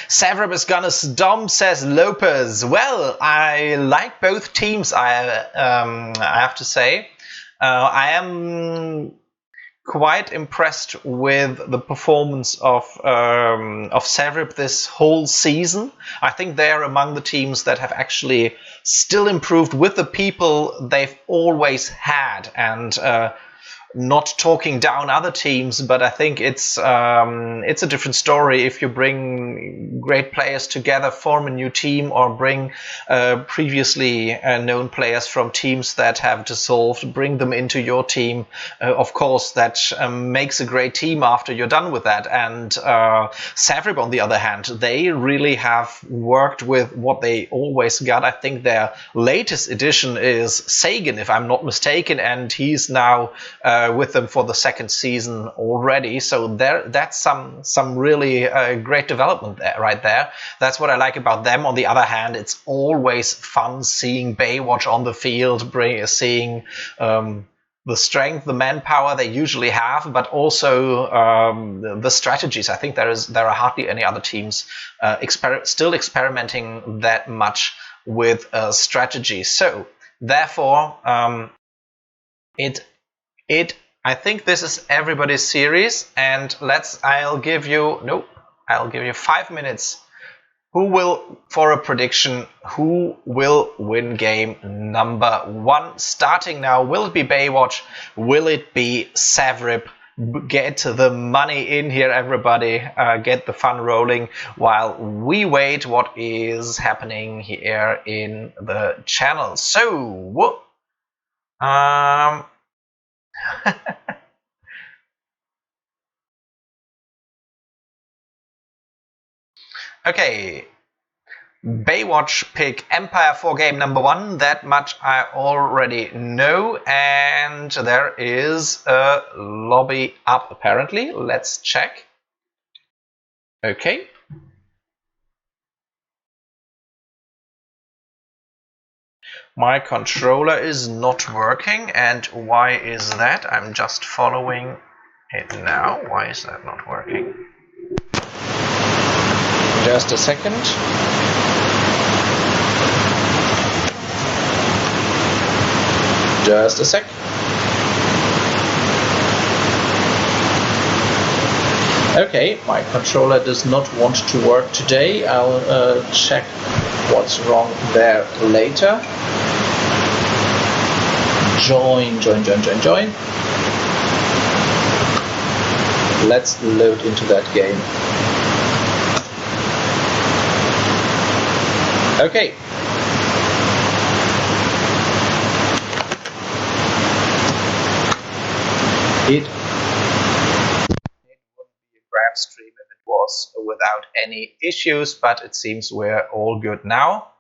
Zagreb is gonna stomp, says Lopez. Well, I like both teams. I have to say, I am quite impressed with the performance of Zagreb this whole season. I think they are among the teams that have actually still improved with the people they've always had, and not talking down other teams, but I think it's a different story if you bring great players together, form a new team, or bring previously known players from teams that have dissolved, bring them into your team. Of course, that makes a great team after you're done with that. And Zagreb, on the other hand, they really have worked with what they always got. I think their latest addition is Sagan, if I'm not mistaken, and he's now with them for the second season already. So that's some really great development there, right there. That's what I like about them. On the other hand, it's always fun seeing Baywatch on the field, seeing the strength, the manpower they usually have, but also the strategies. I think there are hardly any other teams still experimenting that much with strategy. So therefore, I think this is everybody's series, and I'll give you 5 minutes. For a prediction, who will win game number 1? Starting now, will it be Baywatch? Will it be Zagreb? Get the money in here, everybody. Get the fun rolling while we wait what is happening here in the channel. So, okay. Baywatch pick Empire for game number 1. That much I already know. And there is a lobby up, apparently. Let's check. Okay. My controller is not working. And why is that? I'm just following it now. Why is that not working? Just a second. Just a sec. Okay, my controller does not want to work today. I'll check what's wrong there later. Join. Let's load into that game. Okay. It wouldn't be a grab stream if it was without any issues, but it seems we're all good now.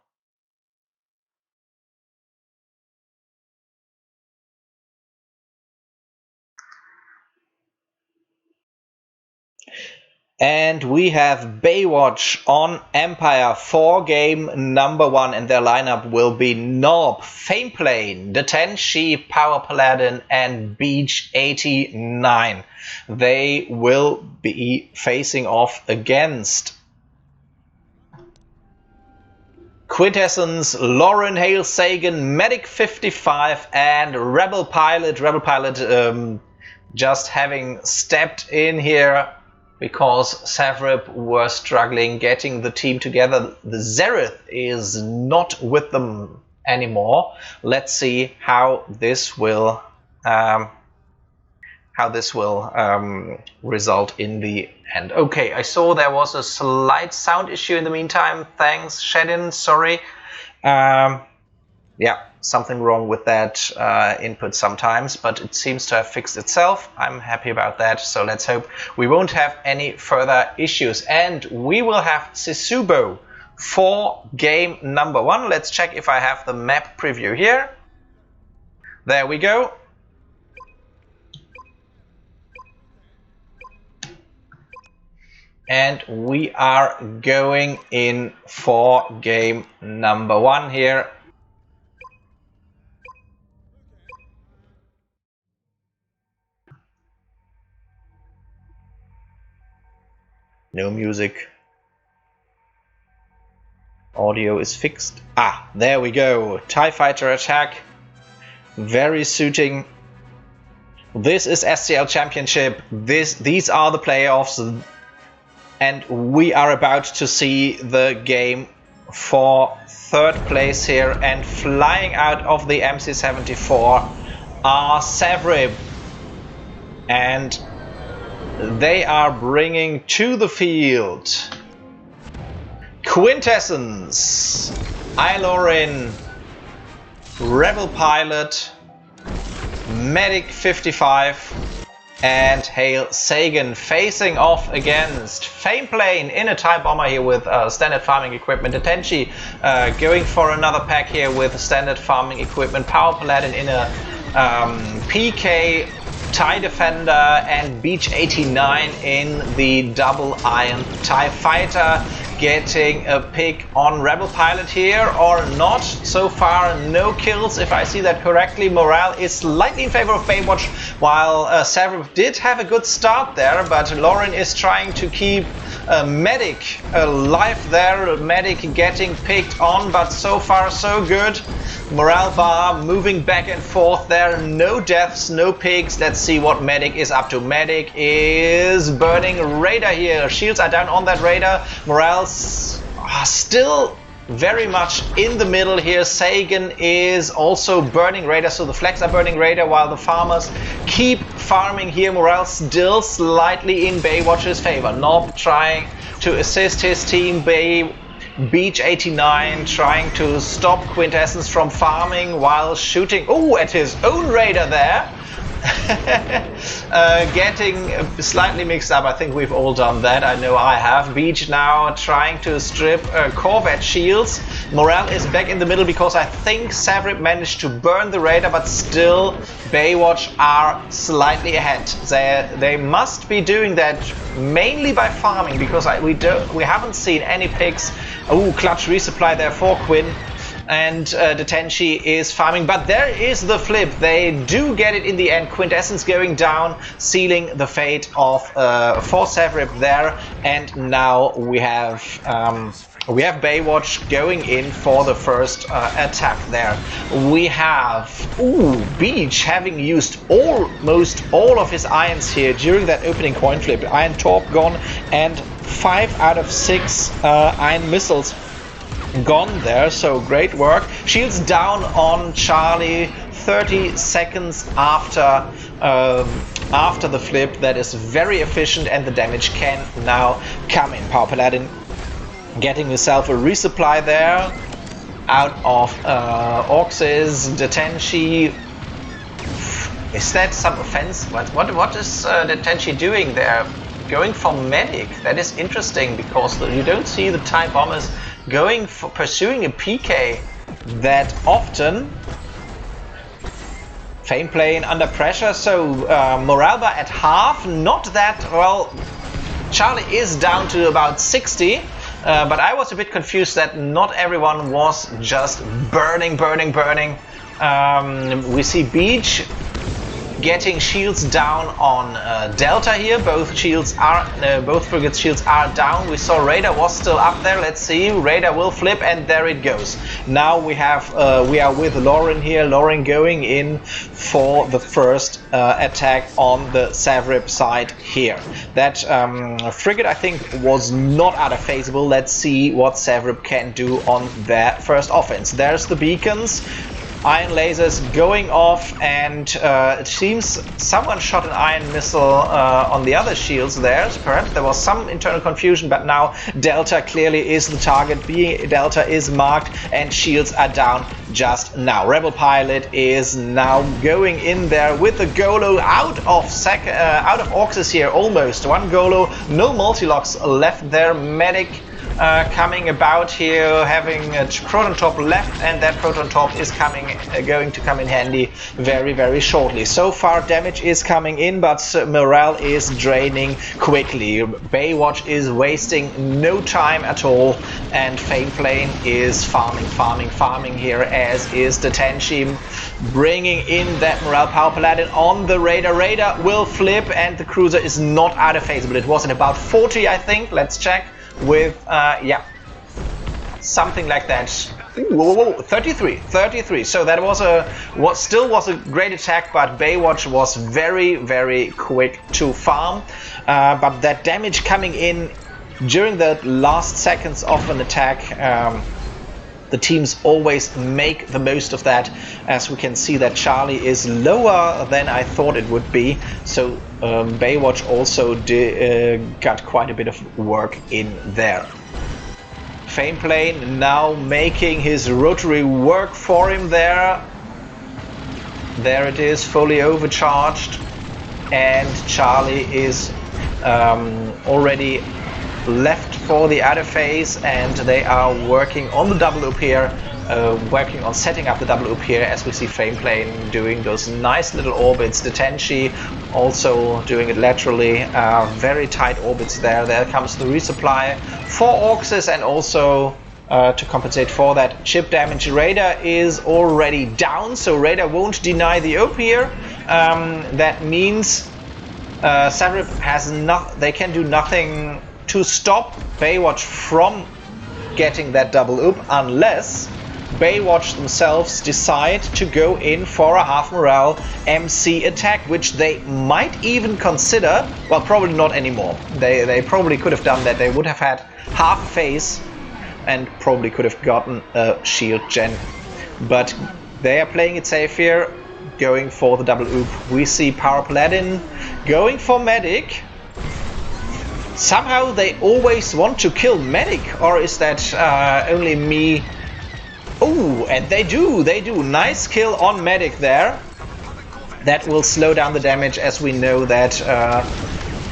And we have Baywatch on Empire for game number 1, and their lineup will be Norb, Fameplane, Detenshi, Power Paladin, and Beach 89. They will be facing off against Quintessence, Lauren Hale Sagan, Medic 55, and Rebel Pilot. Rebel Pilot just having stepped in here because Zagreb were struggling getting the team together. The Zereth is not with them anymore. Let's see how this will result in the end. Okay, I saw there was a slight sound issue in the meantime. Thanks, Shedin. Sorry. Yeah, something wrong with that input sometimes, but it seems to have fixed itself. I'm happy about that, so let's hope we won't have any further issues. And we will have Sisubo for game number 1. Let's check if I have the map preview here. There we go. And we are going in for game number 1 here. No music. Audio is fixed. Ah, there we go. TIE Fighter attack. Very suiting. This is SCL Championship. These are the playoffs. And we are about to see the game for third place here. And flying out of the MC-74 are SAV. And they are bringing to the field Quintessence, Ilorin, Rebel Pilot, Medic 55 and Hail Sagan, facing off against Fameplane in a TIE Bomber here with standard farming equipment. Atenchi going for another pack here with standard farming equipment. Power Paladin in a PK TIE Defender, and Beach 89 in the double iron TIE Fighter. Getting a pick on Rebel Pilot here or not. So far no kills if I see that correctly. Morale is slightly in favor of Baywatch, while SAV did have a good start there, but Lauren is trying to keep Medic alive there. Medic getting picked on, but so far so good. Morale bar moving back and forth there. No deaths, no picks. Let's see what Medic is up to. Medic is burning Raider here. Shields are down on that Raider. Morale's still very much in the middle here. Sagan is also burning Raider, so the flags are burning Raider while the farmers keep farming here. Morale still slightly in Baywatch's favor. Nob trying to assist his team. Beach 89 trying to stop Quintessence from farming while shooting at his own Raider there. Getting slightly mixed up. I think we've all done that. I know I have. Beach now trying to strip Corvette shields. Morale is back in the middle because I think SAV managed to burn the Raider, but still Baywatch are slightly ahead. They must be doing that mainly by farming, because we haven't seen any picks. Clutch resupply there for Quinn. And Detenchi is farming, but there is the flip. They do get it in the end. Quintessence going down, sealing the fate of for SAV there. And now we have Baywatch going in for the first attack there. We have Beach having used almost all of his irons here during that opening coin flip. Iron Torp gone, and 5 out of 6 iron missiles gone there, so great work. Shields down on Charlie 30 seconds after the flip. That is very efficient, and the damage can now come in. Power Paladin getting himself a resupply there out of Orx's. Detenchi, is that some offense? What is Detenchi doing there? Going for Medic. That is interesting, because you don't see the TIE Bombers pursuing a PK that often. Fameplane under pressure, so morale bar at half. Not that well. Charlie is down to about 60, but I was a bit confused that not everyone was just burning. We see Beach getting shields down on Delta here. Both frigates shields are down. We saw Raider was still up there. Let's see, Raider will flip, and there it goes. Now we are with Lauren here. Lauren going in for the first attack on the SAV side here. That frigate, I think, was not out of phaseable. Let's see what SAV can do on their first offense. There's the beacons. Iron lasers going off, and it seems someone shot an iron missile on the other shields there. Perhaps there was some internal confusion, but now Delta clearly is the target. Delta is marked, and shields are down just now. Rebel Pilot is now going in there with the Golo out of Orx's here, almost. One Golo, no multi-locks left there. Medic coming about here, having a Proton Top left, and that Proton Top is going to come in handy very shortly. So far damage is coming in, but morale is draining quickly. Baywatch is wasting no time at all, and Fameplane is farming here, as is Detenchi, bringing in that morale. Power Paladin on the Raider. Raider will flip, and the cruiser is not out of phase, but it was at about 40, I think. Let's check. With something like that. Ooh, whoa, whoa, 33. So that was still was a great attack, but Baywatch was very quick to farm. But that damage coming in during the last seconds of an attack, the teams always make the most of that. As we can see that Charlie is lower than I thought it would be, so Baywatch also got quite a bit of work in there. Fameplane now making his rotary work for him there. There it is, fully overcharged, and Charlie is already left for the other phase, and they are working on the double loop here, working on setting up the double loop here, as we see Fameplane doing those nice little orbits. The Tenchi also doing it laterally, very tight orbits there. There comes the resupply for Orxes, and also to compensate for that chip damage, Raider is already down, so Raider won't deny the OP here. That means Savrip has they can do nothing to stop Baywatch from getting that double oop, unless Baywatch themselves decide to go in for a half morale MC attack, which they might even consider. Well, probably not anymore. They probably could have done that. They would have had half a phase and probably could have gotten a shield gen. But they are playing it safe here, going for the double oop. We see Power Paladin going for Medic. Somehow they always want to kill Medic, or is that only me? Oh, and they do. Nice kill on Medic there. That will slow down the damage, as we know that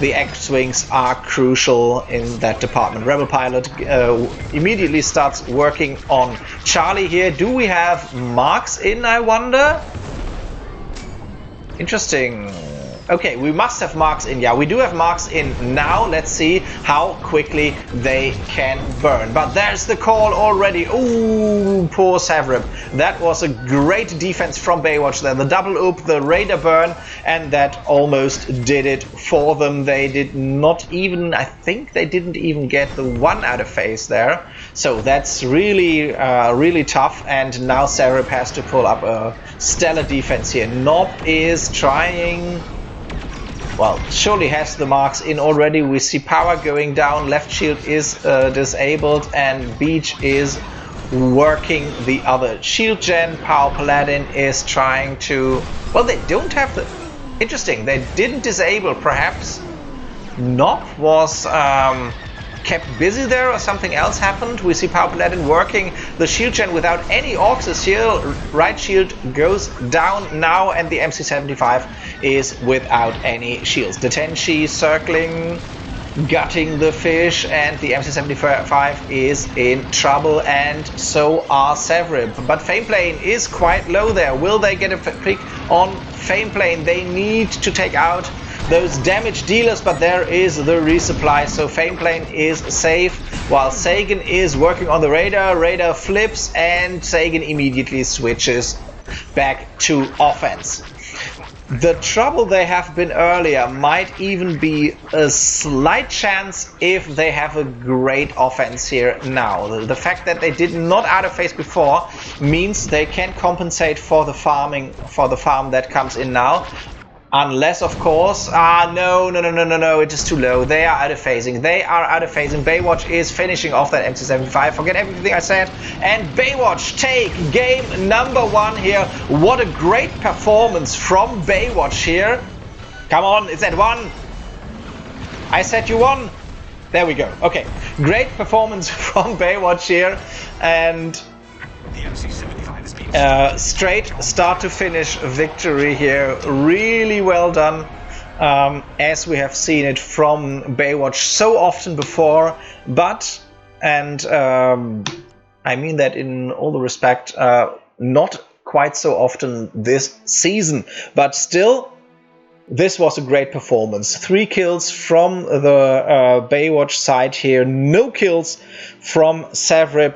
the X-Wings are crucial in that department. Rebel Pilot immediately starts working on Charlie here. Do we have marks in, I wonder? Interesting. Okay, we must have marks in. Yeah, we do have marks in now. Let's see how quickly they can burn. But there's the call already. Ooh, poor Savrip. That was a great defense from Baywatch there. The double oop, the Raider burn, and that almost did it for them. They did not even, I think they didn't even get the one out of phase there. So that's really, really tough. And now Savrip has to pull up a stellar defense here. Nob is trying... Well, surely has the marks in already. We see power going down, left shield is disabled, and Beach is working the other shield gen. Power Paladin is trying to... Well, they don't have the... Interesting, they didn't disable, perhaps. Nob was kept busy there, or something else happened. We see Power Paladin working the shield gen without any Orxes here. Right shield goes down now, and the MC75 is without any shields. The Tenchi circling, gutting the fish, and the MC75 is in trouble, and so are Savrip. But Fameplane is quite low there. Will they get a pick on Fameplane? They need to take out those damage dealers, but there is the resupply, so Fameplane is safe, while Sagan is working on the Raider. Raider flips, and Sagan immediately switches back to offense. The trouble they have been earlier might even be a slight chance if they have a great offense here now. The fact that they did not out of phase before means they can compensate for the farm that comes in now. Unless, of course, no, it is too low. They are out of phasing. Baywatch is finishing off that MC75. Forget everything I said. And Baywatch take game number 1 here. What a great performance from Baywatch here. Come on, it's at 1. I said you won. There we go. Okay, great performance from Baywatch here. And the MC75 straight start to finish victory here. Really well done, as we have seen it from Baywatch so often before. But, and I mean that in all the respect, not quite so often this season. But still, This was a great performance. 3 kills from the Baywatch side here. No kills from Savrib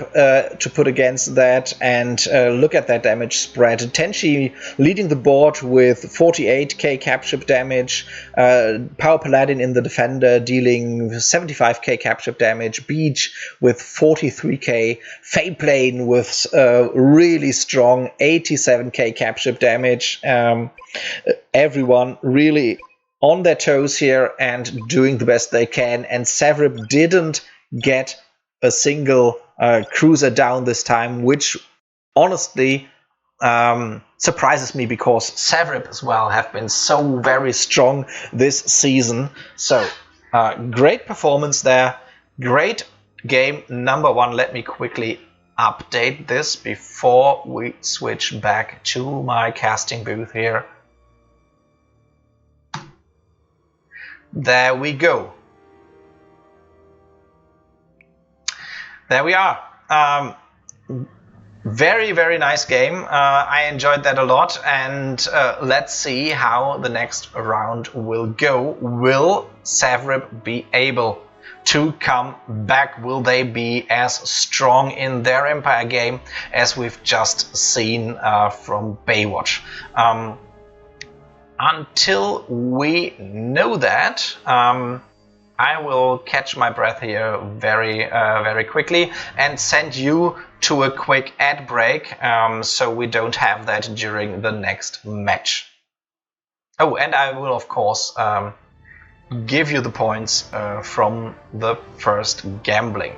to put against that. And look at that damage spread. Tenchi leading the board with 48k capture damage. Power Paladin in the defender dealing 75k capture damage. Beach with 43k. Fameplane with really strong 87k capture damage. Everyone really on their toes here and doing the best they can. And Savrib didn't get a single cruiser down this time, which honestly surprises me because Savrib as well have been so very strong this season. So great performance there. Great game number 1. Let me quickly update this before we switch back to my casting booth here. There we go. There we are. Very, very nice game. I enjoyed that a lot. And let's see how the next round will go. Will Savrib be able to come back? Will they be as strong in their Empire game as we've just seen from Baywatch? Until we know that, I will catch my breath here very quickly and send you to a quick ad break, so we don't have that during the next match. Oh, and I will of course give you the points from the first gambling.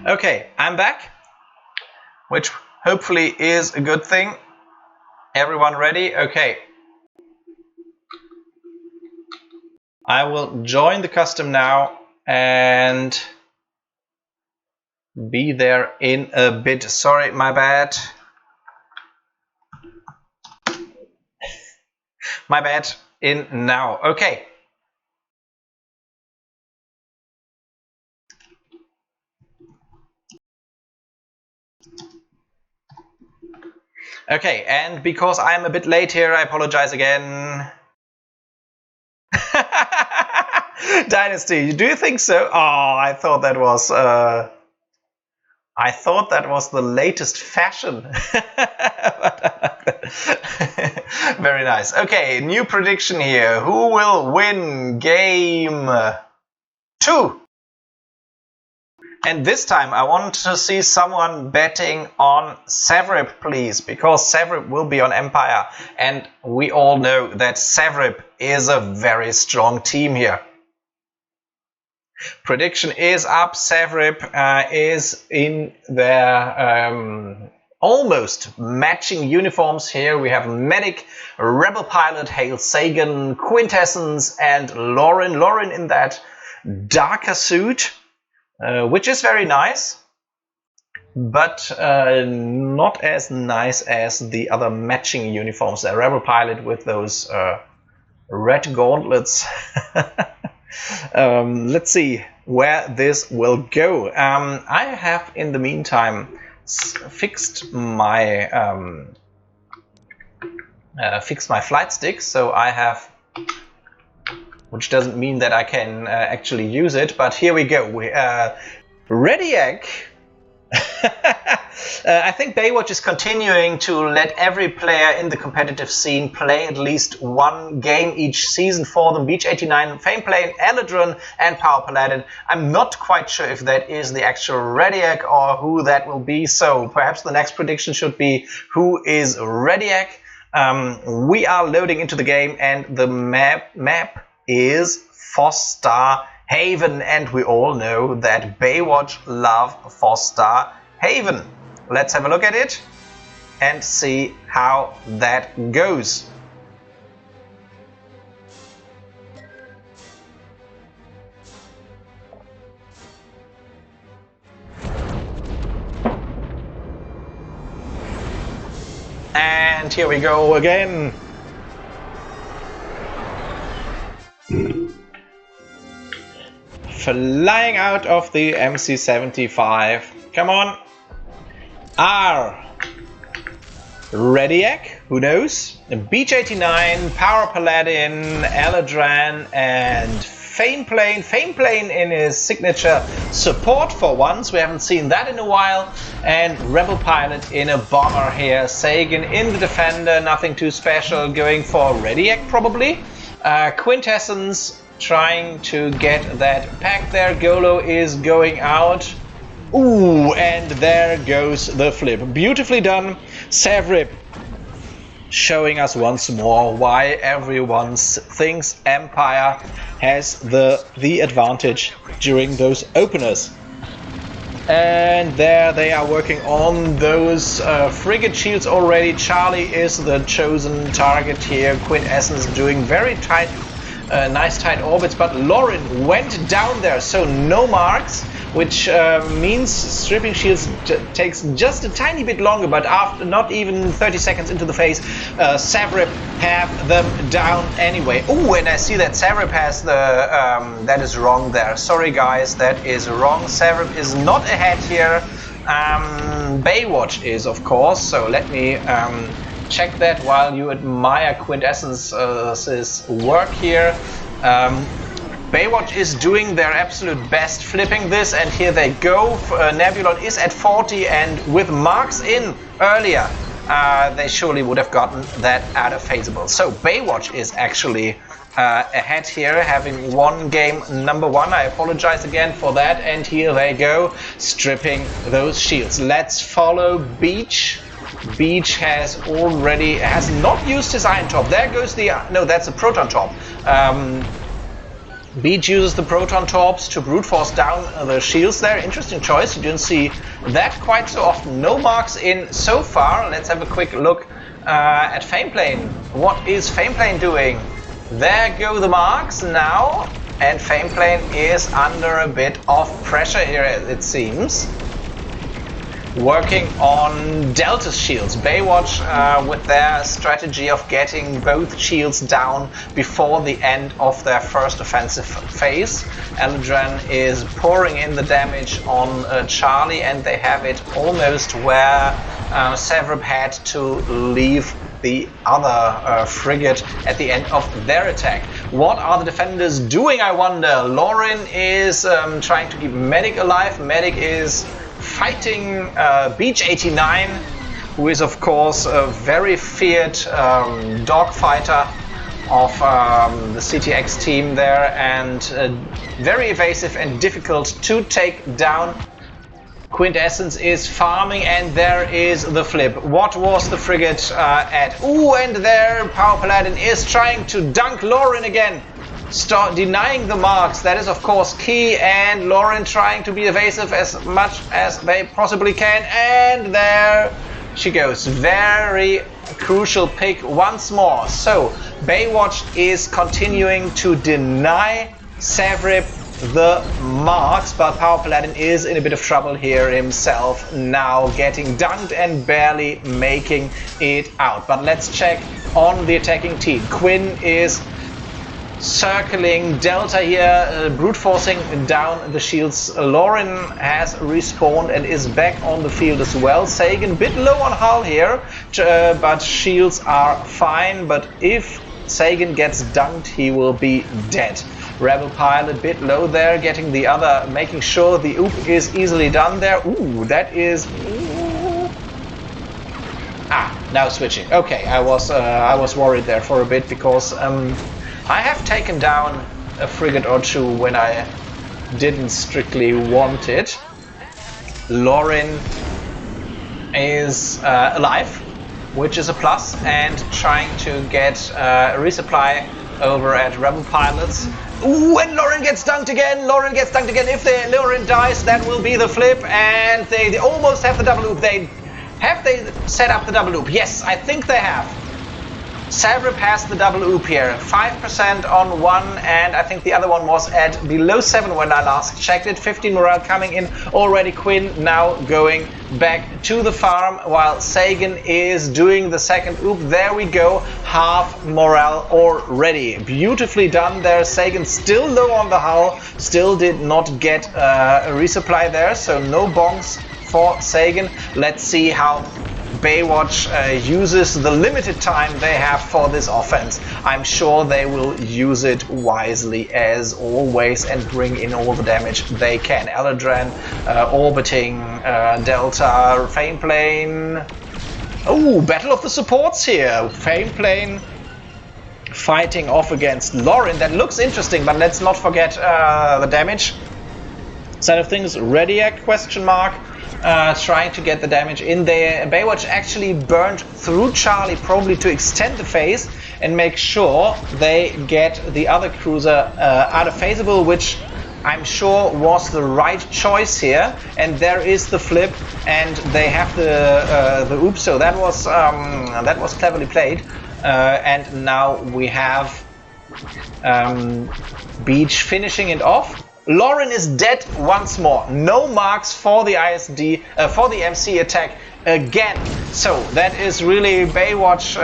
Okay, I'm back, which hopefully is a good thing. Everyone ready? Okay. I will join the custom now and be there in a bit. Sorry, my bad. My bad. In now. Okay. Okay, and because I'm a bit late here, I apologize again. Dynasty, do you think so? Oh, I thought that was the latest fashion. Very nice. Okay, new prediction here. Who will win game 2? And this time I want to see someone betting on Sevrip, please, because Sevrip will be on Empire, and we all know that Sevrip is a very strong team here. Prediction is up. Sevrip is in their almost matching uniforms here. We have Medic, Rebel Pilot, Hail Sagan, Quintessence, and Lauren. Lauren in that darker suit. Which is very nice, but not as nice as the other matching uniforms. The Rebel Pilot with those red gauntlets. Let's see where this will go. I have, in the meantime, fixed my flight stick, so I have. Which doesn't mean that I can actually use it, but here we go. Rediak. I think Baywatch is continuing to let every player in the competitive scene play at least one game each season for them. Beach 89, Fame Plane, Eladrin, and Power Paladin. I'm not quite sure if that is the actual Rediak or who that will be, so perhaps the next prediction should be who is Rediak. We are loading into the game, and the map is Foster Haven, and we all know that Baywatch love Foster Haven. Let's have a look at it and see how that goes. And here we go again. Flying out of the MC75. Come on. R. Rediak, who knows? Beach 89, Power Paladin, Eladran, and Fame Plane. Fame Plane in his signature support for once. We haven't seen that in a while. And Rebel Pilot in a bomber here. Sagan in the defender, nothing too special. Going for Rediak probably. Quintessence trying to get that pack there. Golo is going out. Ooh, and there goes the flip. Beautifully done. Sevrip showing us once more why everyone thinks Empire has the advantage during those openers. And there they are working on those frigate shields already. Charlie is the chosen target here. Quintessence doing very tight, nice tight orbits, but Lauren went down there, so no marks, which means stripping shields takes just a tiny bit longer, but after not even 30 seconds into the phase, Sevrip have them down anyway. Oh, and I see that Sevrip has the, that is wrong there. Sorry guys, that is wrong. Sevrip is not ahead here. Baywatch is, of course, so let me check that while you admire Quintessence's work here. Baywatch is doing their absolute best flipping this, and here they go. Nebulon is at 40, and with marks in earlier, they surely would have gotten that out of Phasable. So Baywatch is actually ahead here, having won game number 1. I apologize again for that, and here they go, stripping those shields. Let's follow Beach. Beach has not used his Iron Top. There goes the, no, that's a Proton Top. Beach uses the Proton Torps to brute force down the shields there. Interesting choice. You didn't see that quite so often. No marks in so far. Let's have a quick look at Fameplane. What is Fameplane doing? There go the marks now, and Fameplane is under a bit of pressure here, it seems. Working on Delta's shields. Baywatch with their strategy of getting both shields down before the end of their first offensive phase. Eldran is pouring in the damage on Charlie, and they have it almost where SAV had to leave the other frigate at the end of their attack. What are the defenders doing, I wonder? Lauren is trying to keep Medic alive. Medic is fighting Beach 89, who is of course a very feared dogfighter of the CTX team there, and very evasive and difficult to take down. Quintessence is farming, and there is the flip. What was the frigate at? Ooh, and there Power Paladin is trying to dunk Lauren again. Start denying the marks, that is of course key, and Lauren trying to be evasive as much as they possibly can, and there she goes. Very crucial pick once more. So Baywatch is continuing to deny Savrip the marks, but Power Paladin is in a bit of trouble here himself, now getting dunked and barely making it out. But let's check on the attacking team. Quinn is circling Delta here, brute forcing down the shields. Lauren has respawned and is back on the field as well. Sagan a bit low on hull here, but shields are fine. But if Sagan gets dunked, he will be dead. Rebel pilot a bit low there, getting the other, making sure the oop is easily done there. Ooh, that is. Now switching. Okay, I was worried there for a bit because I have taken down a frigate or two when I didn't strictly want it. Lauren is alive, which is a plus, and trying to get a resupply over at Rebel pilots. Ooh, and Lauren gets dunked again. Lauren gets dunked again. If Lauren dies, that will be the flip, and they almost have the double loop. Have they set up the double loop? Yes, I think they have. Savrip has the double oop here, 5% on one, and I think the other one was at below 7 when I last checked it. 15 morale coming in already. Quinn now going back to the farm while Sagan is doing the second oop. There we go, half morale already. Beautifully done there. Sagan still low on the hull, still did not get a resupply there, so no bonks for Sagan. Let's see how Baywatch uses the limited time they have for this offense. I'm sure they will use it wisely as always and bring in all the damage they can. Eladran orbiting Delta, Fameplane. Oh, battle of the supports here. Fameplane fighting off against Lauren. That looks interesting, but let's not forget the damage side of things. Rediac question mark. Trying to get the damage in there. Baywatch actually burned through Charlie, probably to extend the phase and make sure they get the other cruiser out of phaseable, which I'm sure was the right choice here. And there is the flip, and they have the oops. So that was cleverly played. And now we have Beach finishing it off. Lauren is dead once more. No marks for the ISD, for the MC attack again. So that is really Baywatch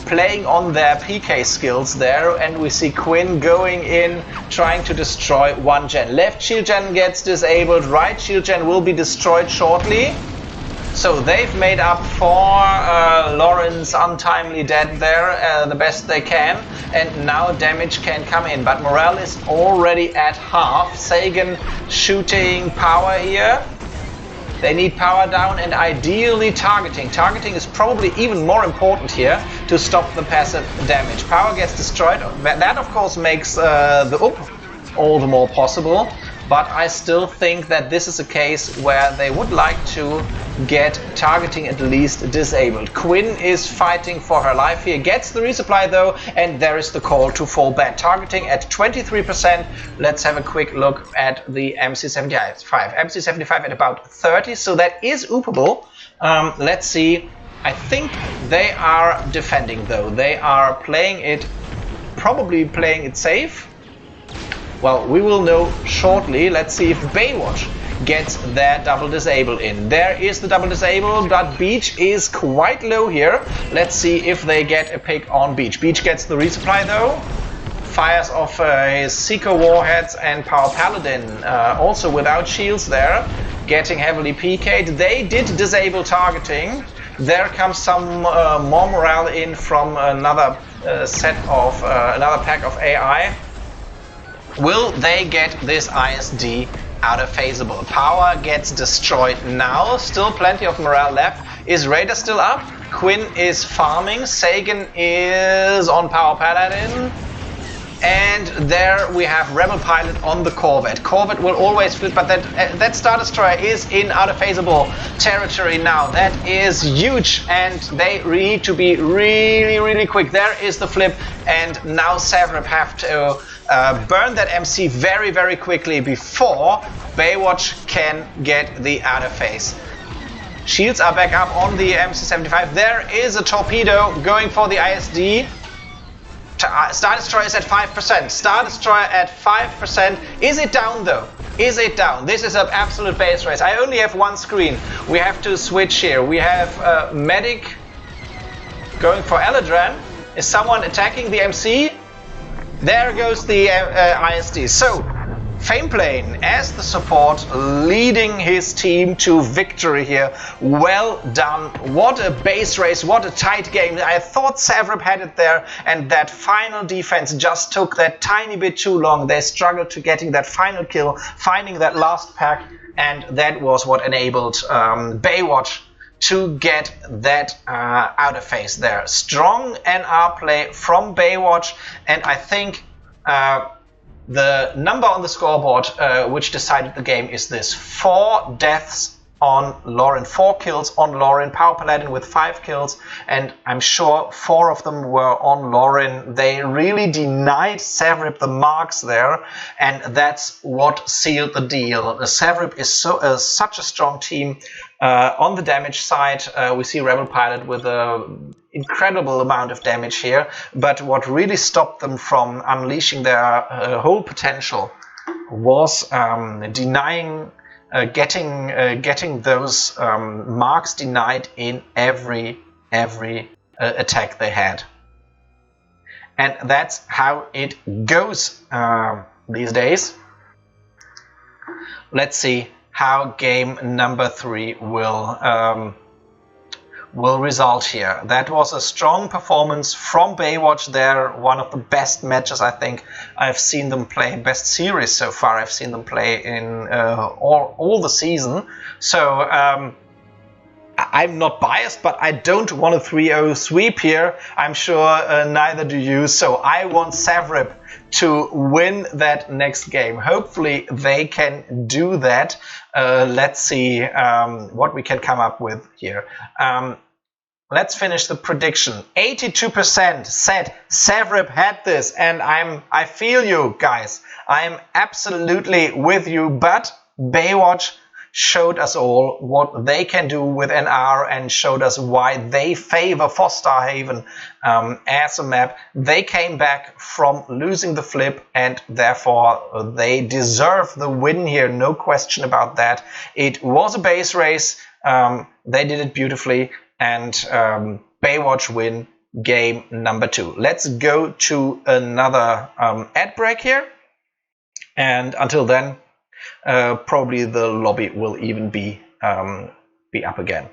playing on their PK skills there. And we see Quinn going in, trying to destroy one gen. Left shield gen gets disabled. Right shield gen will be destroyed shortly. So they've made up for Lauren's untimely death there the best they can, and now damage can come in, but morale is already at half. Sagan shooting power here. They need power down and ideally targeting. Targeting is probably even more important here to stop the passive damage. Power gets destroyed. That of course makes the up all the more possible. But I still think that this is a case where they would like to get targeting at least disabled. Quinn is fighting for her life here, gets the resupply though, and there is the call to fall back. Targeting at 23%. Let's have a quick look at the MC75. MC75 at about 30, so that is oopable. Let's see I think they are defending though. They are playing it, probably playing it safe. Well, we will know shortly. Let's see if Baywatch gets their double disable in. There is the double disable, but Beach is quite low here. Let's see if they get a pick on Beach. Beach gets the resupply though. Fires off his Seeker Warheads and Power Paladin, also without shields there, getting heavily PK'd. They did disable targeting. There comes some more morale in from another another pack of AI. Will they get this ISD out of phasable? Power gets destroyed now. Still plenty of morale left. Is Raider still up? Quinn is farming. Sagan is on Power Paladin. And there we have Rebel Pilot on the Corvette. Corvette will always flip, but that Star Destroyer is in out-of-phaseable territory now. That is huge, and they need to be really, really quick. There is the flip, and now Savrip have to burn that MC very, very quickly before Baywatch can get the out-of-phase. Shields are back up on the MC-75. There is a torpedo going for the ISD. Star Destroyer is at 5%. Star Destroyer at 5%. Is it down though? Is it down? This is an absolute base race. I only have one screen. We have to switch here. We have Medic going for Eladran. Is someone attacking the MC? There goes the ISD. So, Fameplane as the support, leading his team to victory here. Well done. What a base race, what a tight game. I thought Savrip had it there, and that final defense just took that tiny bit too long. They struggled to getting that final kill, finding that last pack, and that was what enabled Baywatch to get that out of phase there. Strong NR play from Baywatch, and I think the number on the scoreboard which decided the game is this: 4 deaths on Lauren, 4 kills on Lauren, Power Paladin with 5 kills, and I'm sure 4 of them were on Lauren. They really denied Savrip the marks there, and that's what sealed the deal. Savrip is such a strong team. On the damage side, we see Rebel Pilot with an incredible amount of damage here, but what really stopped them from unleashing their whole potential was getting those marks denied in every attack they had. And that's how it goes these days. Let's see how game number 3 will result here. That was a strong performance from Baywatch there. One of the best matches I think I've seen them play, best series so far I've seen them play in all the season. So I'm not biased, but I don't want a 3-0 sweep here. I'm sure neither do you. So I want Savrip to win that next game. Hopefully they can do that. Let's see what we can come up with here. Let's finish the prediction. 82% said Savrip had this, and I feel you guys. I'm absolutely with you, but Baywatch showed us all what they can do with NR and showed us why they favor Foster Haven as a map. They came back from losing the flip, and therefore they deserve the win here. No question about that. It was a base race. They did it beautifully, and Baywatch win game number 2. Let's go to another ad break here, and until then, probably the lobby will even be up again.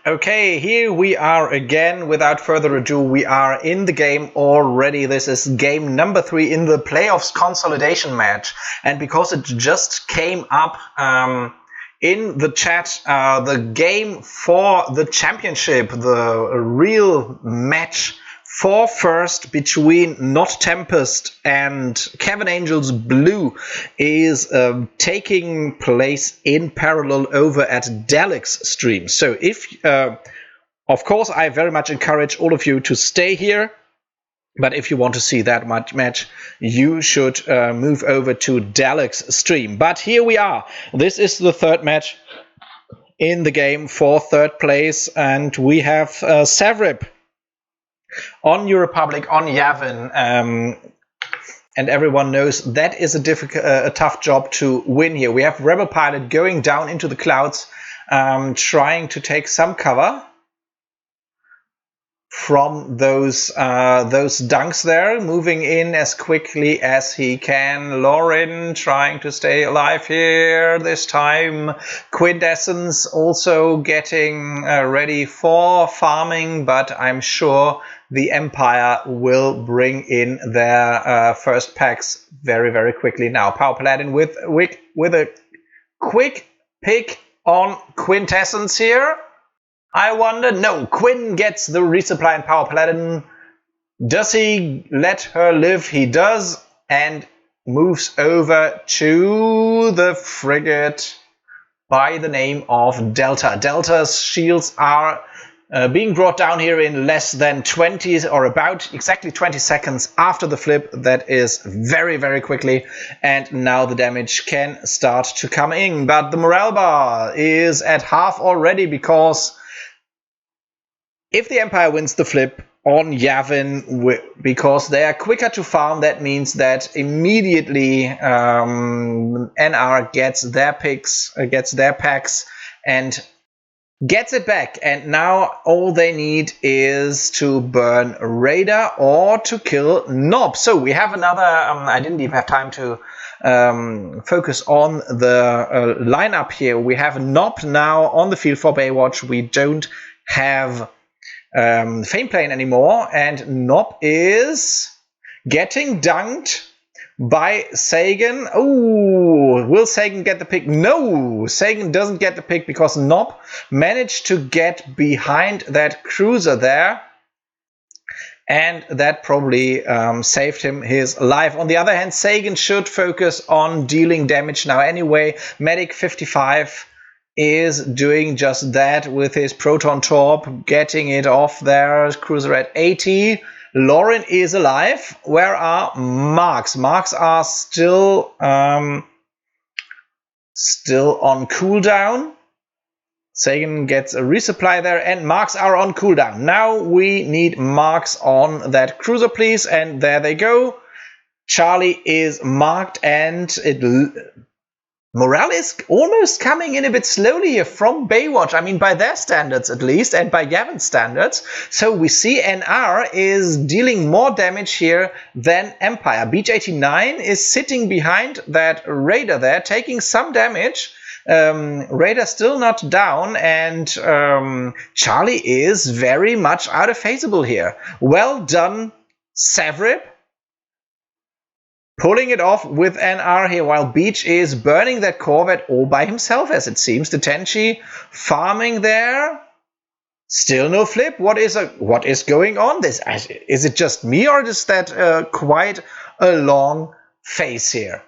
Okay, here we are again. Without further ado, we are in the game already. This is game number 3 in the playoffs consolidation match. And because it just came up in the chat, the game for the championship, the real match for first between Not Tempest and Kevin Angels Blue is taking place in parallel over at Dalek's stream. So if, of course, I very much encourage all of you to stay here. But if you want to see that match, you should move over to Dalek's stream. But here we are. This is the third match in the game for third place. And we have Savrip on New Republic, on Yavin, and everyone knows that is a tough job to win here. We have Rebel Pilot going down into the clouds, trying to take some cover from those dunks there, moving in as quickly as he can. Lauren trying to stay alive here this time. Quintessence also getting ready for farming, but I'm sure the Empire will bring in their first packs very, very quickly now. Power Paladin with a quick pick on Quintessence here. I wonder, no, Quinn gets the resupply and Power Paladin. Does he let her live? He does, and moves over to the frigate by the name of Delta. Delta's shields are being brought down here in less than 20 or about exactly 20 seconds after the flip. That is very, very quickly, and now the damage can start to come in. But the morale bar is at half already, because if the Empire wins the flip on Yavin, because they are quicker to farm, that means that immediately NR gets their picks, gets their packs, and gets it back. And now all they need is to burn Raider or to kill Nob. So we have another, I didn't even have time to focus on the lineup here. We have Nob now on the field for Baywatch. We don't have Fameplane anymore, and Nob is getting dunked by Sagan. Oh, will Sagan get the pick? No, Sagan doesn't get the pick because Nob managed to get behind that cruiser there, and that probably saved him his life. On the other hand, Sagan should focus on dealing damage now anyway. Medic 55 is doing just that with his Proton Torp, getting it off there. Cruiser at 80. Lauren is alive. Where are Marks? Marks are still on cooldown. Sagan gets a resupply there, and Marks are on cooldown. Now we need Marks on that cruiser, please. And there they go. Charlie is marked, and morale is almost coming in a bit slowly here from Baywatch. I mean, by their standards at least, and by Yavin's standards. So we see NR is dealing more damage here than Empire. Beach 89 is sitting behind that Raider there, taking some damage. Raider still not down, and Charlie is very much out of phaseable here. Well done, Savrip. Pulling it off with NR here, while Beach is burning that Corvette all by himself, as it seems. The Tenchi farming there. Still no flip. What is going on? Is it just me, or is that quite a long phase here?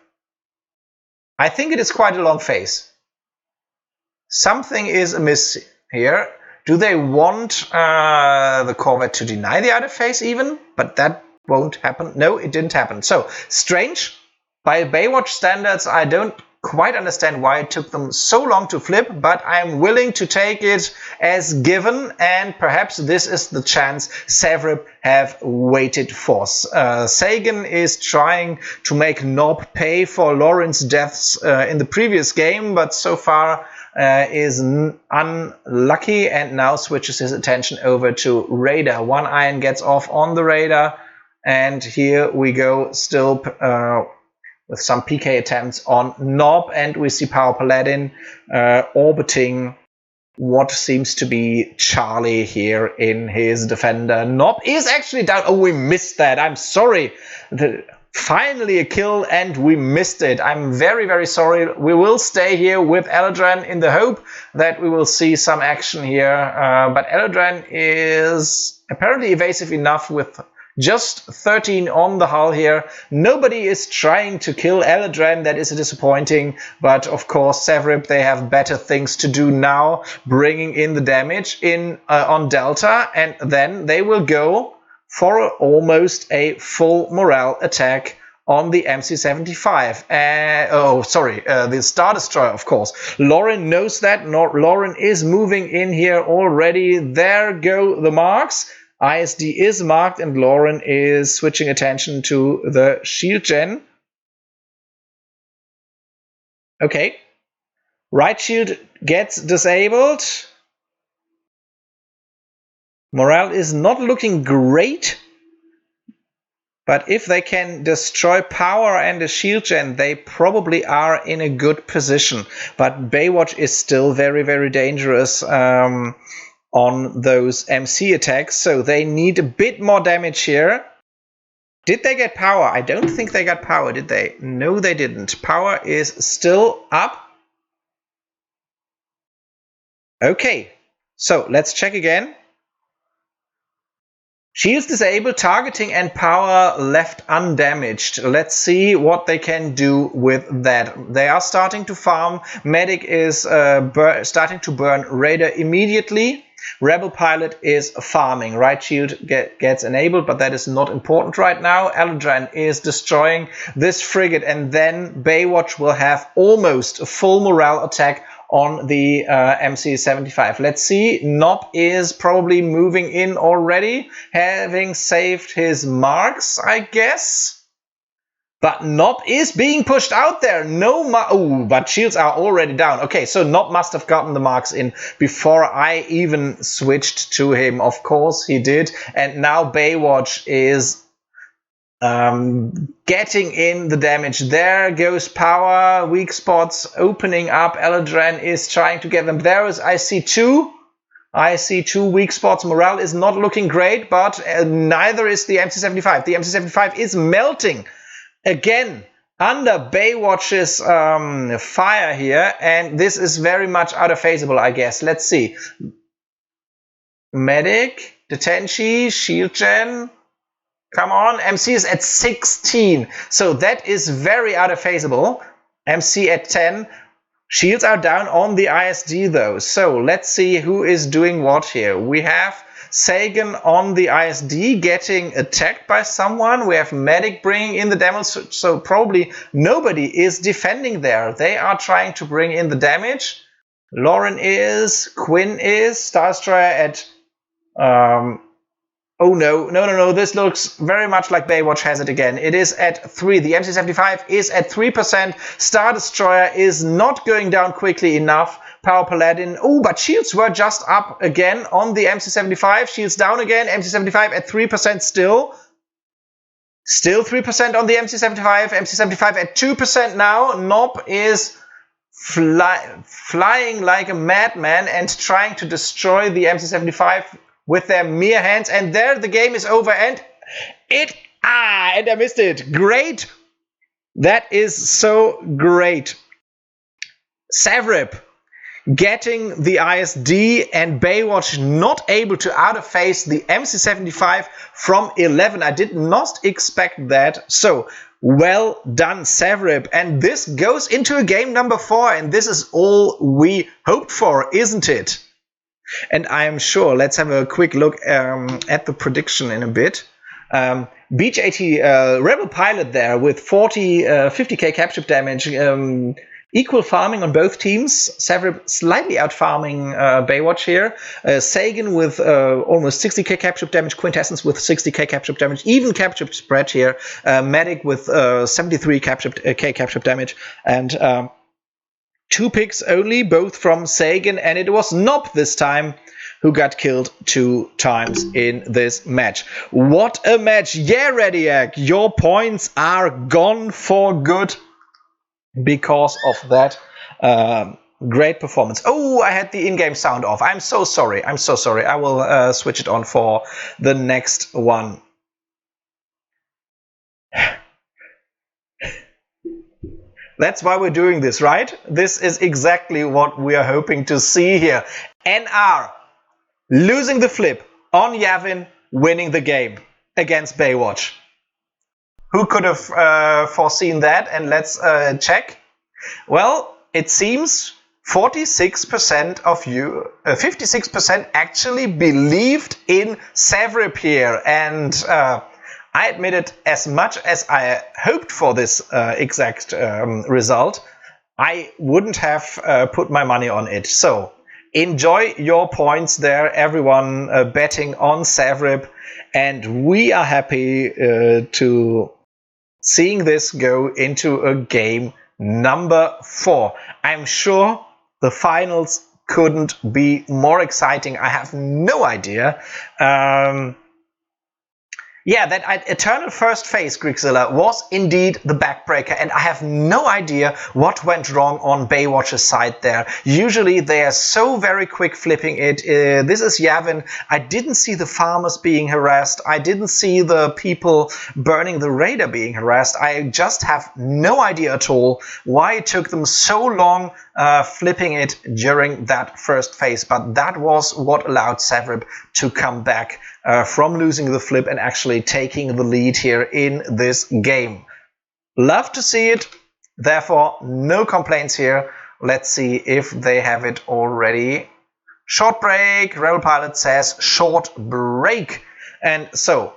I think it is quite a long phase. Something is amiss here. Do they want the Corvette to deny the outer phase even? But that won't happen. No, it didn't happen. So strange. By Baywatch standards, I don't quite understand why it took them so long to flip, but I'm willing to take it as given, and perhaps this is the chance Savrip have waited for. Sagan is trying to make Nob pay for Lauren's deaths in the previous game, but so far is unlucky, and now switches his attention over to Raider. One iron gets off on the Raider. And here we go, still with some PK attempts on Nob, and we see Power Paladin orbiting what seems to be Charlie here in his defender. Nob is actually down. Oh, we missed that. I'm sorry. Finally a kill and we missed it. I'm very, very sorry. We will stay here with Eladran in the hope that we will see some action here. But Eladran is apparently evasive enough with just 13 on the hull here. Nobody is trying to kill Eladran. That is disappointing. But of course, Sevrip, they have better things to do now, bringing in the damage in on Delta. And then they will go for almost a full morale attack on the MC-75. The Star Destroyer, of course. Lauren knows that. Lauren is moving in here already. There go the marks. ISD is marked and Lauren is switching attention to the shield gen. Okay. Right shield gets disabled. Morale is not looking great. But if they can destroy power and a shield gen, they probably are in a good position. But Baywatch is still very, very dangerous on those MC attacks, so they need a bit more damage here. Did they get power? I don't think they got power, did they? No, they didn't. Power is still up. Okay, so let's check again. Shields disabled, targeting and power left undamaged. Let's see what they can do with that. They are starting to farm. Medic is starting to burn Raider immediately. Rebel Pilot is farming. Right shield gets enabled, but that is not important right now. Eladran is destroying this frigate, and then Baywatch will have almost a full morale attack on the MC-75. Let's see. Nob is probably moving in already, having saved his marks, I guess. But Nob is being pushed out there. But shields are already down. Okay, so Nob must have gotten the marks in before I even switched to him. Of course he did. And now Baywatch is getting in the damage. There goes power. Weak spots opening up. Eladran is trying to get them. I see two weak spots. Morale is not looking great, but neither is the MC-75. The MC-75 is melting again under Baywatch's fire here, and this is very much out-of-phaseable, I guess. Let's see. Medic, Detenshi, Shield Gen. Come on, MC is at 16, so that is very out-of-phaseable. MC at 10. Shields are down on the ISD though, so let's see who is doing what here. We have Sagan on the ISD getting attacked by someone. We have Medic bringing in the damage, so probably nobody is defending there. They are trying to bring in the damage. Lauren is, Quinn is, Star Destroyer at... Oh no, this looks very much like Baywatch has it again. It is at 3. The MC-75 is at 3%. Star Destroyer is not going down quickly enough. Power Paladin. Oh, but shields were just up again on the MC-75. Shields down again. MC-75 at 3% still. Still 3% on the MC-75. MC-75 at 2% now. Nob is flying like a madman and trying to destroy the MC-75 with their mere hands, and there the game is over, and I missed it. Great. That is so great. Sevrip getting the ISD and Baywatch not able to out-of-phase the MC-75 from 11. I did not expect that. So well done, Sevrip. And this goes into a game number 4, and this is all we hoped for, isn't it? And I am sure, let's have a quick look at the prediction in a bit. Beach 80 Rebel Pilot there with 50k capture damage, equal farming on both teams. Sevrip slightly out farming Baywatch here. Sagan with almost 60k capture damage. Quintessence with 60k capture damage. Even capture spread here. Medic with 73k capture damage. And 2 picks only, both from Sagan, and it was Nob this time who got killed 2 times in this match. What a match! Yeah, Radiac, your points are gone for good because of that Great performance. Oh, I had the in-game sound off. I'm so sorry. I'm so sorry. I will switch it on for the next one. That's why we're doing this, right? This is exactly what we are hoping to see here. NR losing the flip on Yavin, winning the game against Baywatch. Who could have foreseen that? And let's check. Well, it seems 46% of you, 56% actually believed in Savrip here. And I admit it, as much as I hoped for this exact result, I wouldn't have put my money on it. So enjoy your points there, everyone betting on Savrip. And we are happy to seeing this go into a game number 4. I'm sure the finals couldn't be more exciting. I have no idea. Yeah, that eternal first phase, Grixilla, was indeed the backbreaker, and I have no idea what went wrong on Baywatch's side there. Usually they are so very quick flipping it. This is Yavin. I didn't see the farmers being harassed. I didn't see the people burning the raider being harassed. I just have no idea at all why it took them so long flipping it during that first phase, but that was what allowed Savrip to come back from losing the flip and actually taking the lead here in this game. Love to see it, therefore no complaints here. Let's see if they have it already. Short break, Rebel Pilot says short break. And so,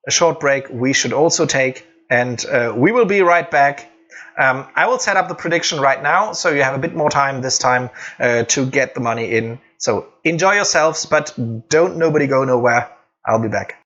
a short break we should also take, and we will be right back. I will set up the prediction right now, so you have a bit more time this time to get the money in. So enjoy yourselves, but don't nobody go nowhere. I'll be back.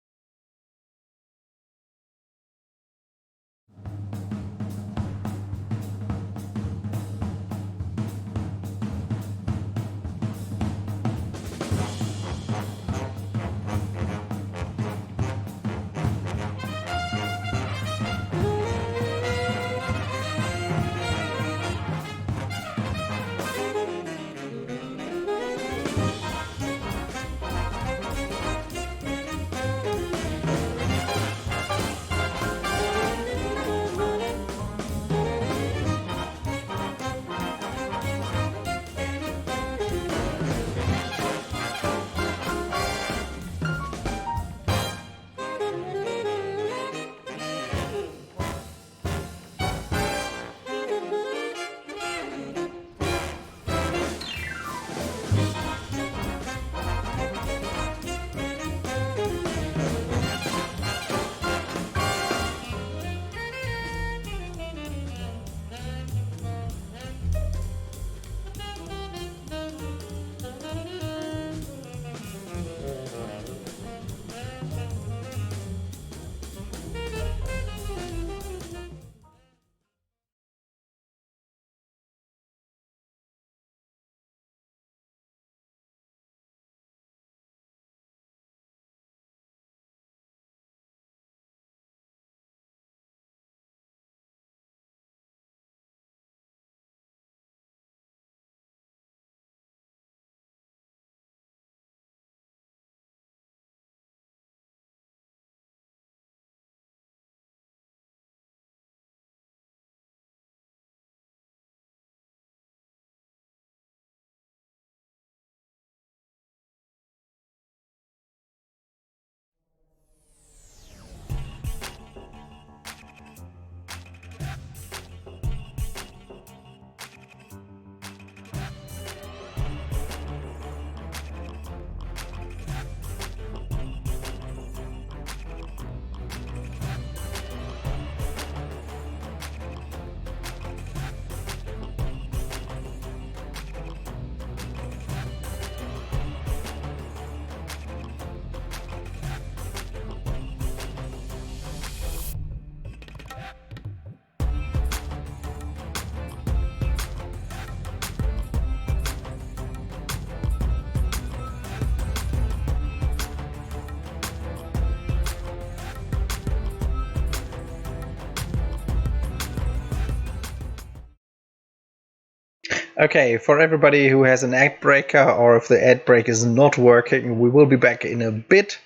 Okay, for everybody who has an ad breaker, or if the ad break is not working, we will be back in a bit.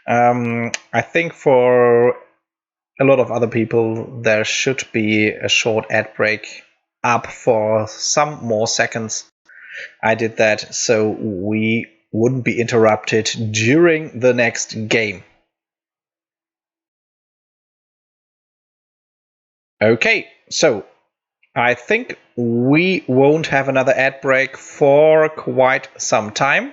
I think for a lot of other people, there should be a short ad break up for some more seconds. I did that so we wouldn't be interrupted during the next game. Okay, so I think we won't have another ad break for quite some time.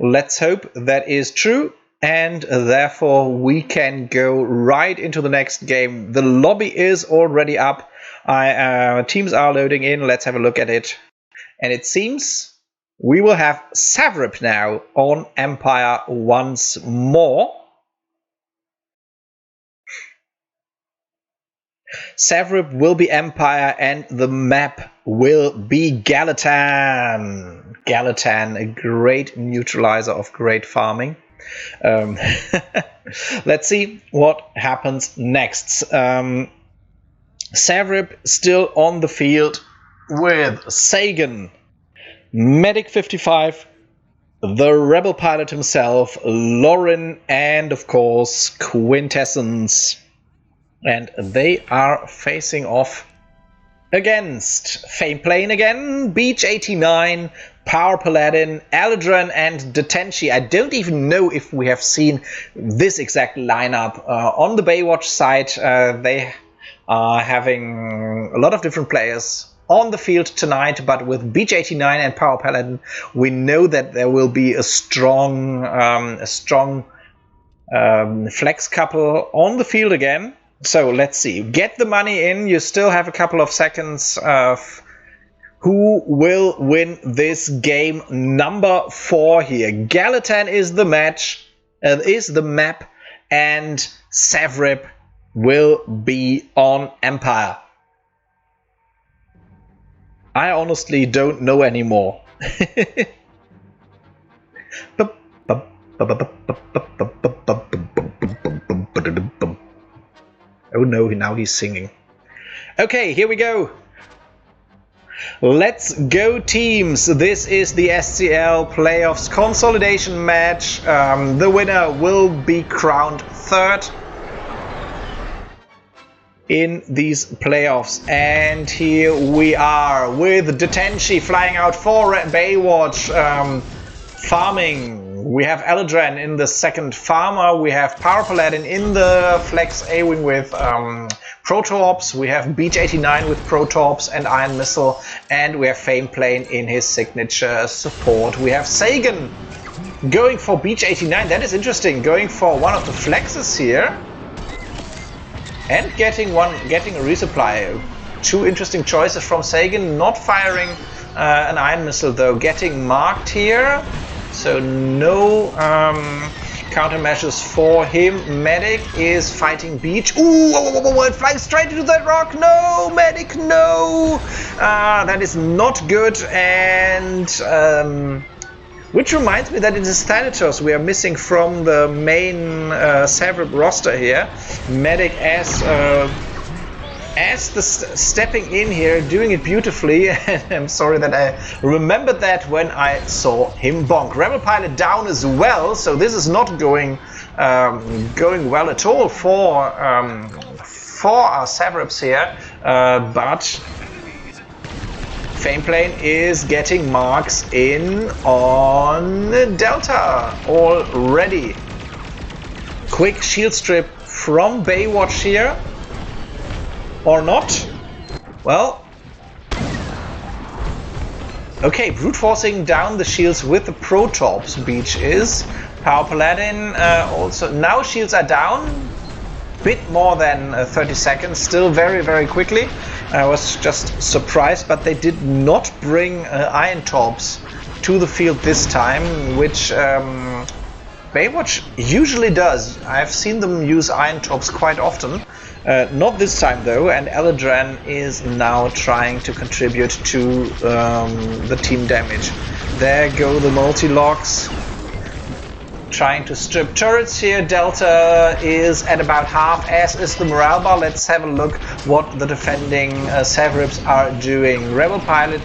Let's hope that is true, and therefore we can go right into the next game. The lobby is already up. Teams are loading in. Let's have a look at it. And it seems we will have Savrip now on Empire once more. Savrip will be Empire and the map will be Galatan. Galatan, a great neutralizer of great farming. Let's see what happens next. Savrip still on the field with Sagan, Medic 55, the Rebel Pilot himself, Lauren, and of course Quintessence. And they are facing off against Fame Plane again, Beach 89, Power Paladin, Eldran, and Detenshi. I don't even know if we have seen this exact lineup. On the Baywatch side, they are having a lot of different players on the field tonight, but with Beach 89 and Power Paladin, we know that there will be a strong flex couple on the field again. So let's see. Get the money in. You still have a couple of seconds of who will win this game. Number 4 here. Galatan is the match, is the map, and Savrip will be on Empire. I honestly don't know anymore. Oh no, now he's singing. Okay, here we go. Let's go, teams. This is the SCL Playoffs Consolidation match. The winner will be crowned 3rd in these playoffs. And here we are with Detenshi flying out for Baywatch. Farming. We have Eldran in the second farmer. We have Power Paladin in the flex A-wing with Proto-Ops. We have Beach 89 with Proto-Ops and Iron Missile. And we have Fame Plane in his signature support. We have Sagan going for Beach 89. That is interesting. Going for one of the flexes here. And getting a resupply. 2 interesting choices from Sagan. Not firing an Iron Missile though. Getting marked here. So no countermeasures for him. Medic is fighting Beach. Ooh, it flying straight into that rock. No, Medic, no. That is not good. And which reminds me that it is Thanatos we are missing from the main Savrip roster here. Medic as the stepping in here, doing it beautifully. I'm sorry that I remembered that when I saw him bonk. Rebel Pilot down as well, so this is not going well at all for our Savrips here. But Fame Plane is getting marks in on Delta already. Quick shield strip from Baywatch here. Or not? Well, okay, brute forcing down the shields with the Protops. Beach is Power Paladin also. Now shields are down, bit more than 30 seconds. Still very, very quickly. I was just surprised, but they did not bring Iron Torps to the field this time, which Baywatch usually does. I've seen them use Iron Torps quite often. Not this time though, and Eldran is now trying to contribute to the team damage. There go the multi-locks. trying to strip turrets here. Delta is at about half, as is the morale bar. Let's have a look what the defending SAVRIPs are doing. Rebel Pilot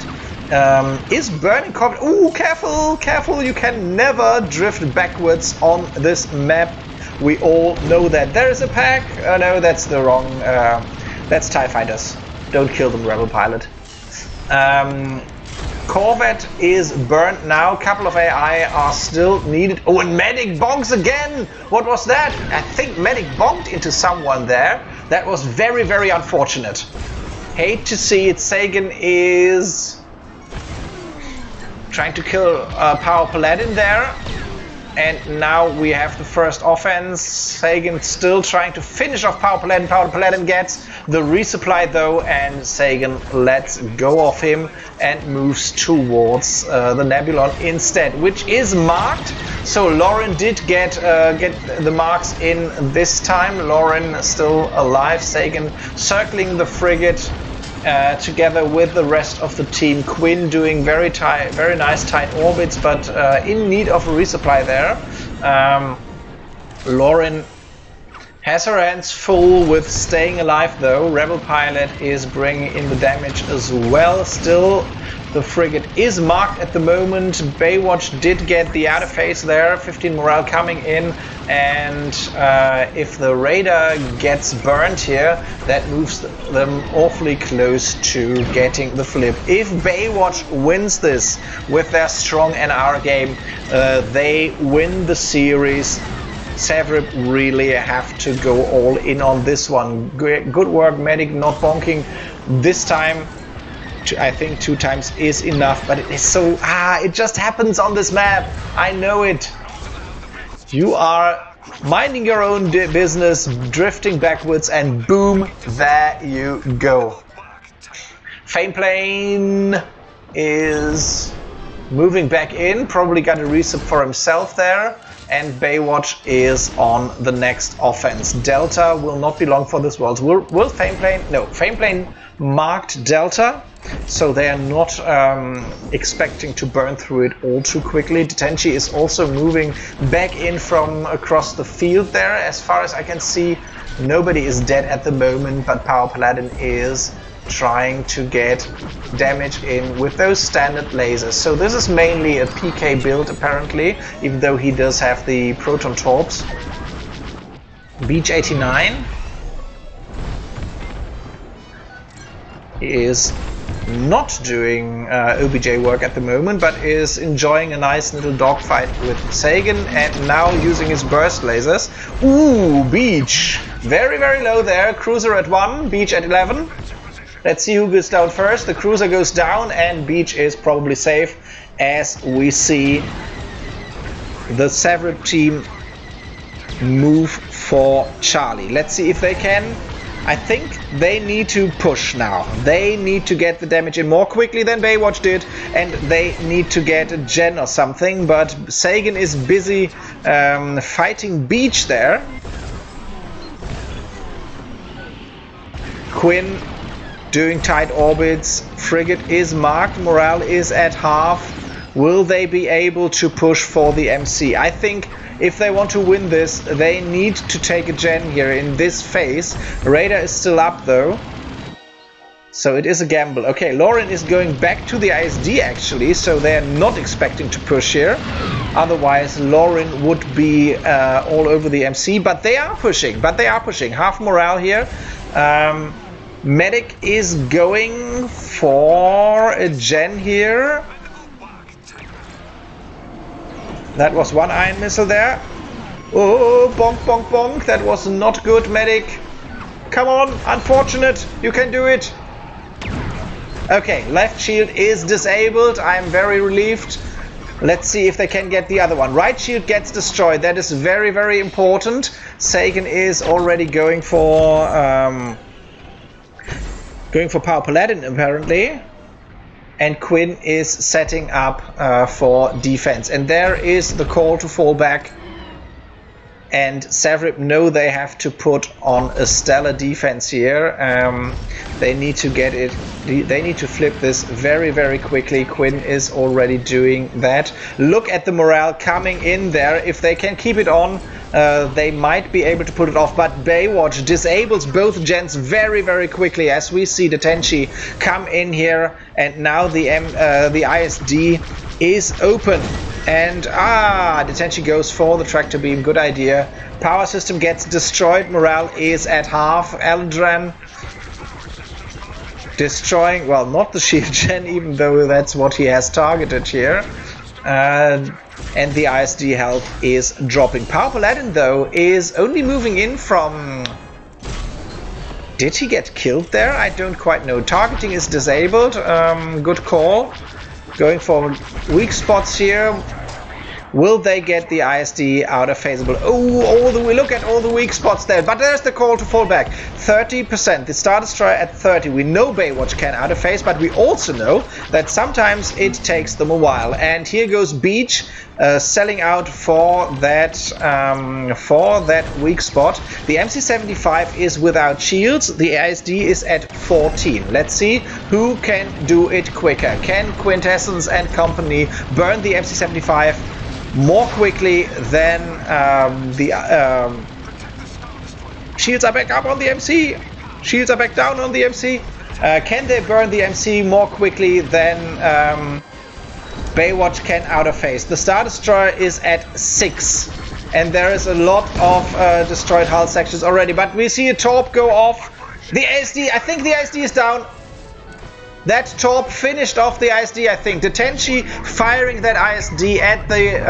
is burning cover. Ooh, careful, careful, you can never drift backwards on this map. We all know that. There is a pack. Oh no, that's the wrong, that's TIE Fighters. Don't kill them, Rebel Pilot. Corvette is burnt now. A couple of AI are still needed. Oh, and Medic bonks again! What was that? I think Medic bonked into someone there. That was very, very unfortunate. Hate to see it. Sagan is trying to kill Power Paladin there. And now we have the first offense. Sagan still trying to finish off Power Paladin. Power Paladin gets the resupply though, and Sagan lets go of him and moves towards the Nebulon instead, which is marked. So Lauren did get the marks in this time. Lauren still alive. Sagan circling the frigate together with the rest of the team. Quinn doing very nice tight orbits, but in need of a resupply there. Lauren has her hands full with staying alive though. Rebel Pilot is bringing in the damage as well. Still, the frigate is marked at the moment. Baywatch did get the outer phase there. 15 morale coming in, and if the radar gets burned here, that moves them awfully close to getting the flip. If Baywatch wins this with their strong NR game, they win the series. SAVRIP really have to go all in on this one. Good work, Medic, not bonking this time. I think 2 times is enough, but it is so... it just happens on this map. I know it. You are minding your own business, drifting backwards, and boom, there you go. Fameplane is moving back in, probably got a resup for himself there. And Baywatch is on the next offense. Delta will not be long for this world. Will Fameplane? No, Fameplane marked Delta, so they are not expecting to burn through it all too quickly. Detenchi is also moving back in from across the field there. As far as I can see, nobody is dead at the moment, but Power Paladin is trying to get damage in with those standard lasers. So this is mainly a PK build apparently, even though he does have the proton torps. Beach 89 is not doing OBJ work at the moment, but is enjoying a nice little dogfight with Sagan, and now using his burst lasers. Ooh, Beach very, very low there. Cruiser at 1, Beach at 11. Let's see who goes down first. The cruiser goes down and Beach is probably safe, as we see the SAVRIP team move for Charlie. Let's see if they can. I think they need to push now. They need to get the damage in more quickly than Baywatch did, and they need to get a gen or something, but Sagan is busy fighting Beach there. Quinn doing tight orbits. Frigate is marked. Morale is at half. Will they be able to push for the MC? I think if they want to win this, they need to take a gen here in this phase. Radar is still up though, so it is a gamble. Okay, Lauren is going back to the ISD actually, so they're not expecting to push here. Otherwise, Lauren would be all over the MC, but they are pushing. Half morale here. Medic is going for a gen here. That was one iron missile there. Oh, bonk, bonk, bonk. That was not good, Medic. Come on, unfortunate. You can do it. Okay, left shield is disabled. I'm very relieved. Let's see if they can get the other one. Right shield gets destroyed. That is very, very important. Sagan is already going for Power Paladin apparently, and Quinn is setting up for defense, and there is the call to fall back. and Sevrip know they have to put on a stellar defense here. They need to get it. They need to flip this very, very quickly. Quinn is already doing that. Look at the morale coming in there. If they can keep it on, they might be able to put it off. But Baywatch disables both gens very, very quickly, as we see the Tenchi come in here, and now the ISD is open. And the Tenchi goes for the tractor beam. Good idea. Power system gets destroyed. Morale is at half. Aldran destroying, well, not the shield gen, even though that's what he has targeted here. And the ISD health is dropping. Power Paladin, though, is only moving in from... Did he get killed there? I don't quite know. Targeting is disabled. Good call. Going for weak spots here. Will they get the ISD out of phaseable? Oh, look at all the weak spots there. But there's the call to fall back. 30%. The Star Destroyer at 30. We know Baywatch can out of phase, but we also know that sometimes it takes them a while. And here goes Beach selling out for that weak spot. The MC75 is without shields. The ISD is at 14. Let's see who can do it quicker. Can Quintessence and company burn the MC75 more quickly than shields are back up on the MC. Shields are back down on the MC. Can they burn the MC more quickly than Baywatch can out of phase? The Star Destroyer is at 6. And there is a lot of destroyed hull sections already. But we see a Torp go off. The ISD, I think the ISD is down. That Torp finished off the ISD, I think. The Tenchi firing that ISD at the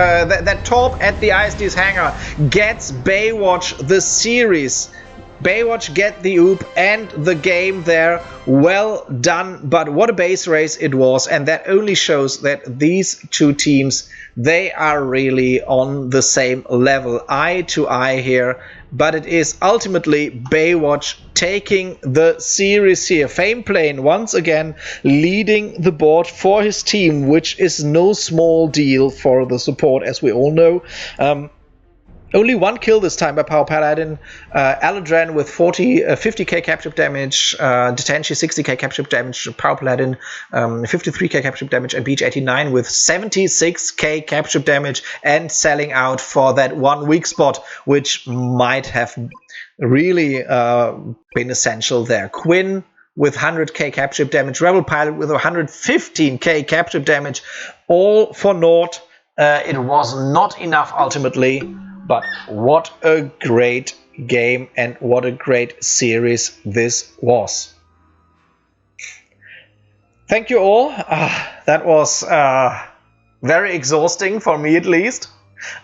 that Torp at the ISD's hangar gets Baywatch the series. Baywatch get the oop and the game there. Well done, but what a base race it was, and that only shows that these two teams, they are really on the same level, eye to eye here. But it is ultimately Baywatch taking the series here. Fameplane once again leading the board for his team, which is no small deal for the support, as we all know. Only one kill this time by Power Paladin. Aladran with 50k capture damage, Detenshi 60k capture damage, Power Paladin 53k capture damage, and Beach 89 with 76k capture damage, and selling out for that one weak spot, which might have really been essential there. Quinn with 100k capture damage, Rebel Pilot with 115k capture damage, all for naught. It was not enough ultimately. But what a great game and what a great series this was. Thank you all. That was very exhausting for me at least.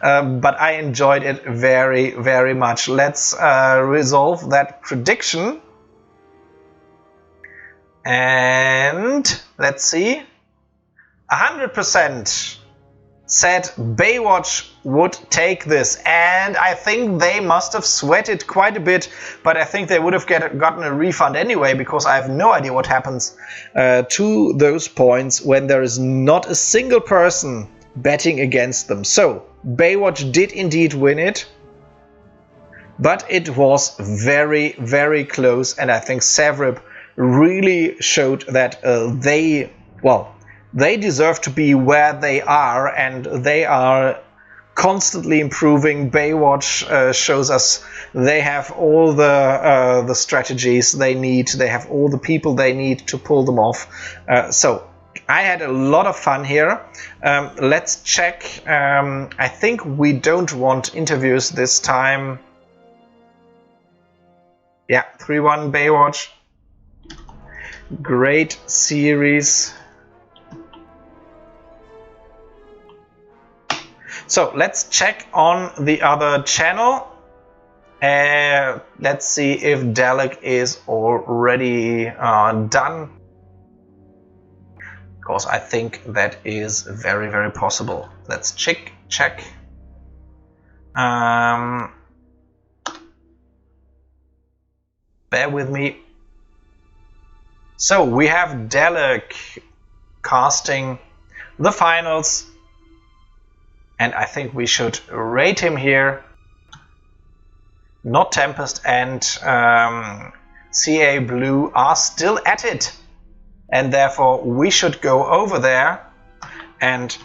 But I enjoyed it very, very much. Let's resolve that prediction. And let's see. 100%. Said Baywatch would take this, and I think they must have sweated quite a bit, but I think they would have gotten a refund anyway, because I have no idea what happens to those points when there is not a single person betting against them. So Baywatch did indeed win it, but it was very, very close, and I think Sevrip really showed that they deserve to be where they are, and they are constantly improving. Baywatch shows us they have all the strategies they need. They have all the people they need to pull them off. So I had a lot of fun here. Let's check. I think we don't want interviews this time. Yeah, 3-1 Baywatch. Great series. So let's check on the other channel. Let's see if Dalek is already done. Because I think that is very, very possible. Let's check. Bear with me. So we have Dalek casting the finals. And I think we should rate him here. Not Tempest and CA Blue are still at it. And therefore we should go over there. And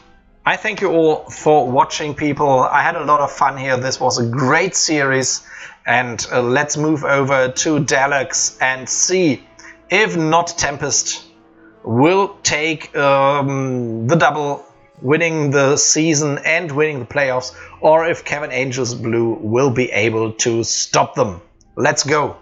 I thank you all for watching, people. I had a lot of fun here. This was a great series. And let's move over to Deluxe and see if Not Tempest will take the double, winning the season and winning the playoffs, or if Kevin Angels Blue will be able to stop them. Let's go.